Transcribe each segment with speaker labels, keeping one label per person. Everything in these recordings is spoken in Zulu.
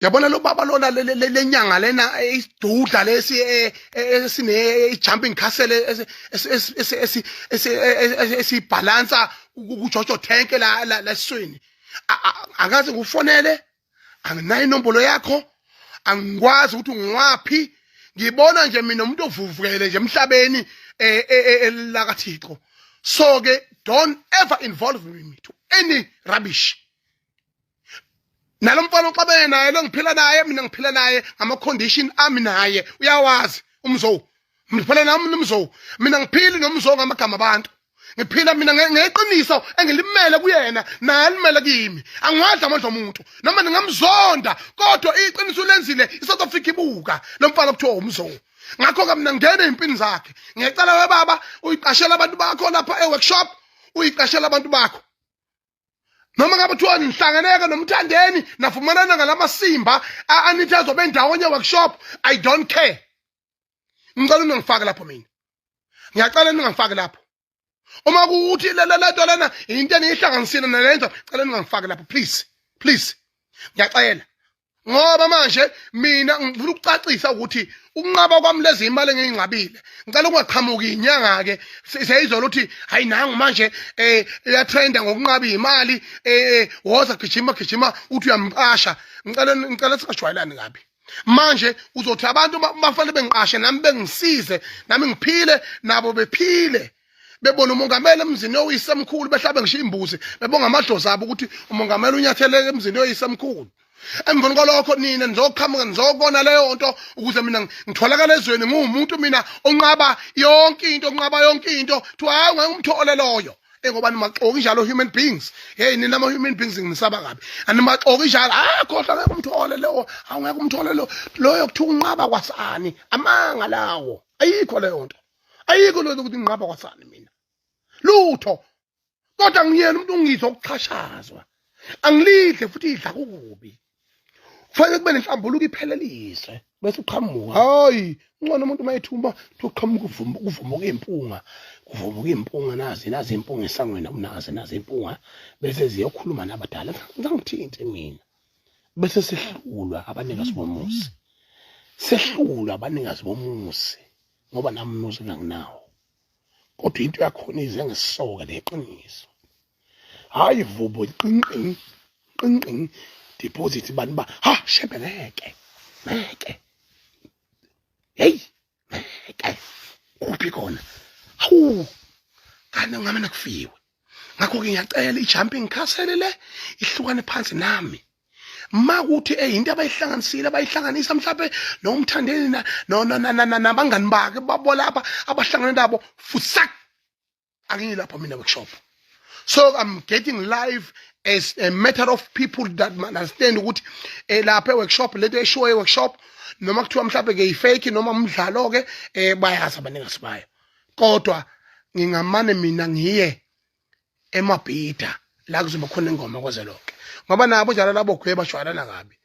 Speaker 1: Yabona lo baba lona lenyanga lena isidudla lesi esine jumping castle esibalansa kuJojo tank la lesweni. Angaze ngufonele, anginayo inombolo yakho, angikwazi ukuthi ungwapi. Ngibona nje mina umuntu ovuvukele nje emhlabeni lakaThixo. So ke don't ever involve me to any rubbish. Nalomfana oxabene naye lo ngiphila naye mina ngiphila naye ngama condition ami naye uyawazi umzo. Ngiphila nami nomzo. Mina ngiphili nomzo ngamagama abantu. Ngiphila mina ngeqiniso engilimele kuyena naye limele kimi. Angiwadla amandla omuntu noma ningamzonda kodwa iqiniso lenzile iSouth Africa ibuka lo mfana kuthiwa umzo. Ngakho ke mina ngene impini zakhe. Ngiyacela we baba uyiqashela abantu bakho lapha eworkshop, uyiqashela abantu bakho. Noma ngabe kuthiwa nihlanganeke nomthandeni nafumanana ngalamasimba anithazo bendawonye workshop, I don't care. Ngicela ungangifake lapho mina. Ngiyacela ningangifake lapho. Uma kuthi lento lana into enihlanganisile nalento, cela ningangifake lapho please. Please. Ngiyacela. Ngoba manje mina ngifuna ukucacisa ukuthi ukunqaba kwami lezi imali engingqabile ngicela ungaqhamuki inyanga ke siyizolo ukuthi hayi nangu manje uyatrenda ngokunqaba imali woza gijima uthi uyamqasha ngicela singajwayelani kabi manje uzothi abantu bafanele bengiqashe nami bengisize nami ngiphile nabo bephile bebona umongameli emzini oyisemkhulu behlabe ngisho imbuzi bebonga amadlozi abo ukuthi umongameli unyatheleke emzini oyisemkhulu. Emveni kwalokho nina nizoqhamuka nizokona leyo nto ukuze mina ngitholakala ezweni ngumuntu mina onqaba yonke into thiwa hayi ngumthole loyo ngoba nimaxoki njalo human beings nina ama human beings ngisaba kabi animaxoki njalo khohlwa ngeke umthole leyo awungeke umthole loyo kuthi unqaba kwasani amanga lawo ayikho leyo nto ayikho lo ukuthi nqaba kwasani mina lutho kodwa ngiyena umuntu ungizwa ukuxhashazwa angilidle futhi idla kubi. Kufanele kube nenhlambuluko ipheleliswe bese uqhamuka hayi ngcono umuntu mayethumba uqhamuka kuvumuka impunga nazi impunga esangweni nazi impunga bese ziyokhuluma nabadala ngangithinte mina bese sehlulwa abanikazi bomusi ngoba nami umuzi nganginawo kodwa into yakhona ize ngesisoka leqiniso hayi vubo qinqing deposit bani ba ha shebe ngeke hey ngeke kuphi khona hawu kana ngamena kufiwe ngakho ke ngiyacela ijumping castle le ihlukane phansi nami makuthi into abayihlanganisile bayihlanganisa mhlawumbe nomthandeni nabangani bakhe babo lapha abahlangana nabo fusak angilapha mina workshop. So I'm getting live as a matter of people that understand ukuthi lapha workshop leto eshowe workshop noma kuthiwa mhlawumbe ke ifake noma umdlalo ke bayazi abaningi bayo kodwa ngingamane mina ngiye emabhida la kuzoba khona ingoma kwezelonke ngoba nabo njalo labo gweba shwalana kabi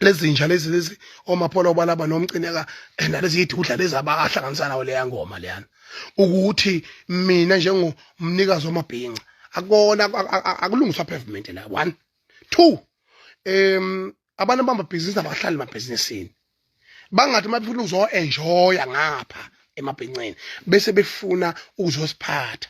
Speaker 1: lezinja lezi omapholo balaba nomcineka nalezi idudla lezi abahlanganisana nawo leya ngoma leyana ukuthi mina njengomnikazi wamabhinqa akona akulungiswa pavement la 1 2 abantu bamabhizinisi abahlali emabhizinisini bangathi mabifuna uzo enjoya ngapha emabhinceni bese befuna ukuzosiphatha